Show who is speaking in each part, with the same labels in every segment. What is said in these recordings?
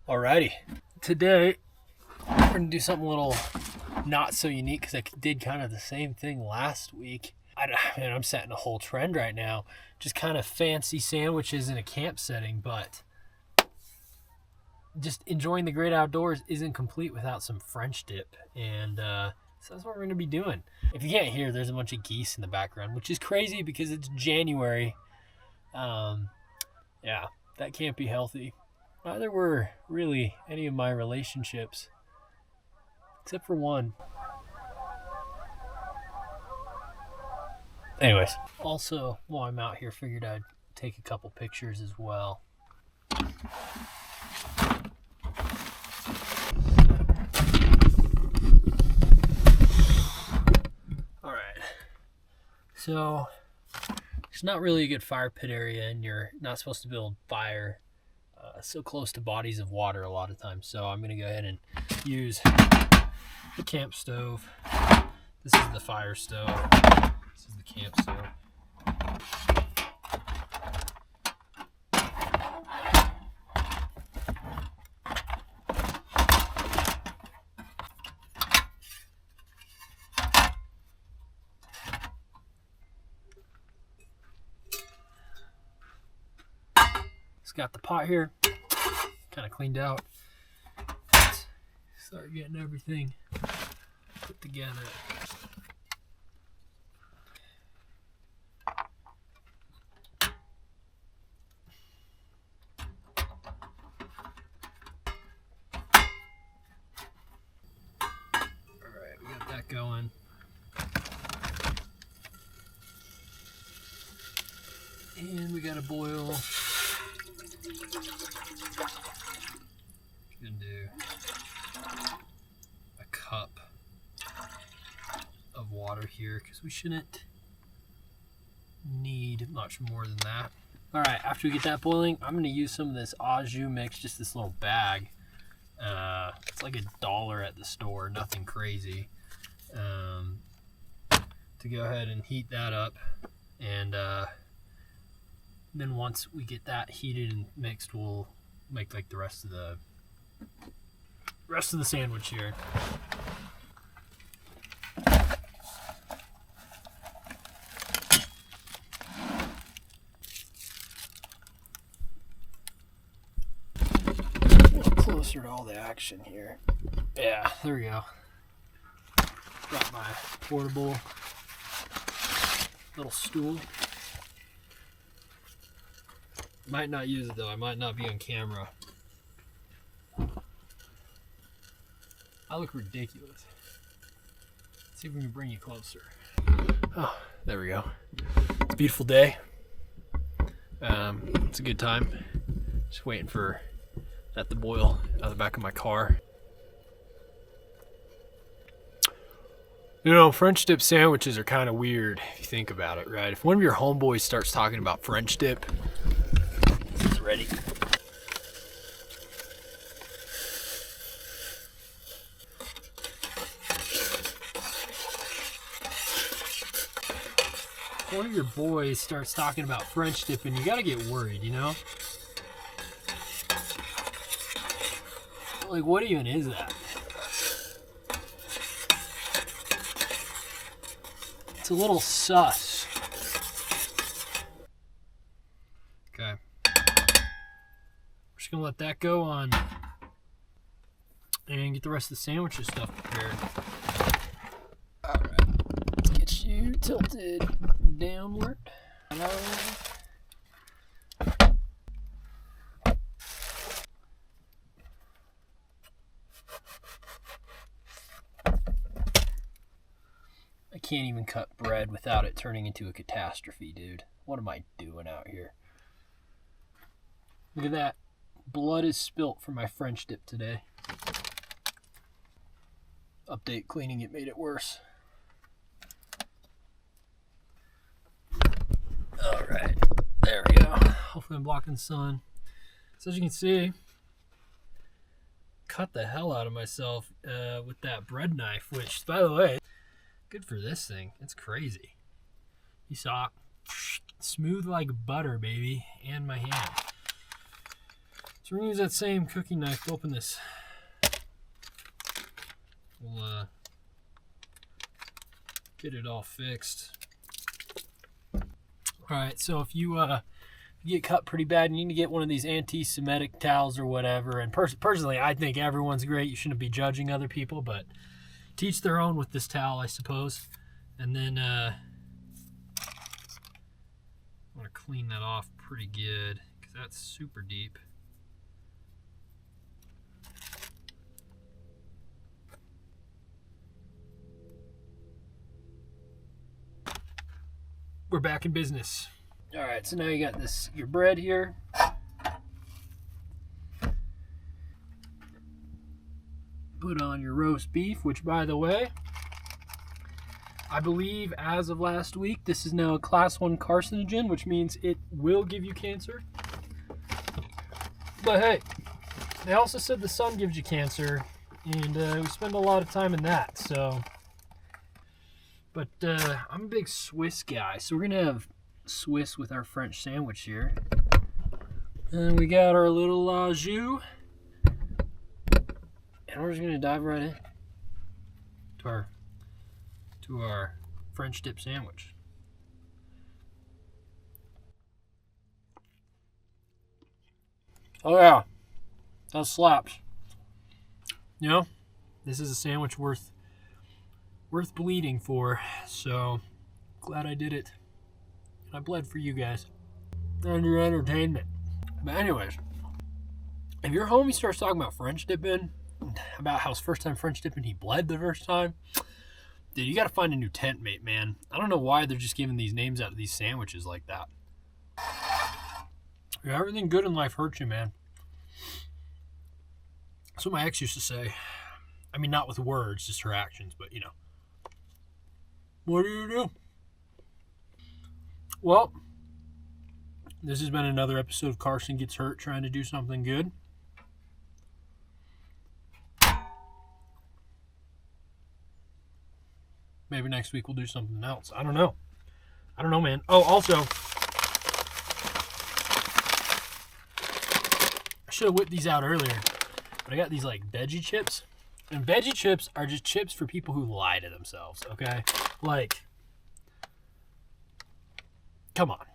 Speaker 1: Alrighty, today we're gonna do something a little not so unique because I did kind of the same thing last week. I'm setting a whole trend right now, just kind of fancy sandwiches in a camp setting, but just enjoying the great outdoors isn't complete without some French dip, and so that's what we're gonna be doing. If you can't hear, there's a bunch of geese in the background, which is crazy because it's January. Yeah, that can't be healthy. Neither were really any of my relationships, except for one. Anyways, also, while I'm out here, figured I'd take a couple pictures as well. Alright, so it's not really a good fire pit area, and you're not supposed to build fire so close to bodies of water a lot of times. So I'm going to go ahead and use the camp stove. This is the fire stove. This is the camp stove. It's got the pot here, kind of cleaned out. Let's start getting everything put together. Alright, we got that going. And we got a boil. Gonna do a cup of water here because we shouldn't need much more than that. All right, after we get that boiling, I'm gonna use some of this au jus mix, just this little bag. It's like $1 at the store, nothing crazy. To go ahead and heat that up, and then once we get that heated and mixed, we'll make like the rest of the sandwich here. A little closer to all the action here. Yeah, there we go. Got my portable little stool. Might not use it though, I might not be on camera. I look ridiculous. Let's see if we can bring you closer. Oh, there we go. It's a beautiful day. It's a good time. Just waiting for that to boil out of the back of my car. You know, French dip sandwiches are kind of weird if you think about it, right? If one of your homeboys starts talking about French dip, this is ready. One of your boys starts talking about French dipping, you gotta get worried, you know? Like, what even is that? It's a little sus. Okay. Just gonna let that go on and get the rest of the sandwiches stuff prepared. Alright, let's get you tilted downward. Hello. I can't even cut bread without it turning into a catastrophe, dude. What am I doing out here? Look at that. Blood is spilt from my French dip today. Update, cleaning it made it worse. Alright, there we go. Hopefully I'm blocking the sun. So as you can see, cut the hell out of myself with that bread knife, which, by the way, good for this thing. It's crazy. You saw it. Smooth like butter, baby. And my hand. So we're gonna use that same cooking knife to open this. We'll get it all fixed. All right, so if you get cut pretty bad, you need to get one of these anti-Semitic towels or whatever. And personally, I think everyone's great. You shouldn't be judging other people, but teach their own with this towel, I suppose. And then I want to clean that off pretty good because that's super deep. We're back in business. All right, so now you got your bread here. Put on your roast beef, which, by the way, I believe as of last week, this is now a class 1 carcinogen, which means it will give you cancer. But hey, they also said the sun gives you cancer, and we spend a lot of time in that, so. But I'm a big Swiss guy, so we're gonna have Swiss with our French sandwich here. And we got our little au jus. And we're just gonna dive right in to our French dip sandwich. Oh yeah, that slaps. You know, this is a sandwich worth bleeding for, so glad I did it. And I bled for you guys and your entertainment. But anyways, if your homie starts talking about French dipping, about how his first time French dipping, he bled the first time, dude, you gotta find a new tent mate, man. I don't know why they're just giving these names out of these sandwiches like that. Yeah, everything good in life hurts you, man. That's what my ex used to say. I mean, not with words, just her actions, but you know. What do you do? Well, this has been another episode of Carson Gets Hurt trying to do something good. Maybe next week we'll do something else. I don't know, man. Oh, also, I should have whipped these out earlier, but I got these like veggie chips. And veggie chips are just chips for people who lie to themselves, okay? Like, come on.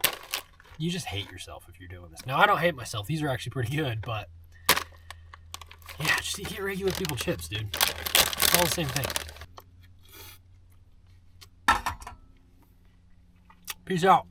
Speaker 1: You just hate yourself if you're doing this. Now, I don't hate myself. These are actually pretty good, but yeah, just eat regular people chips, dude. It's all the same thing. Peace out.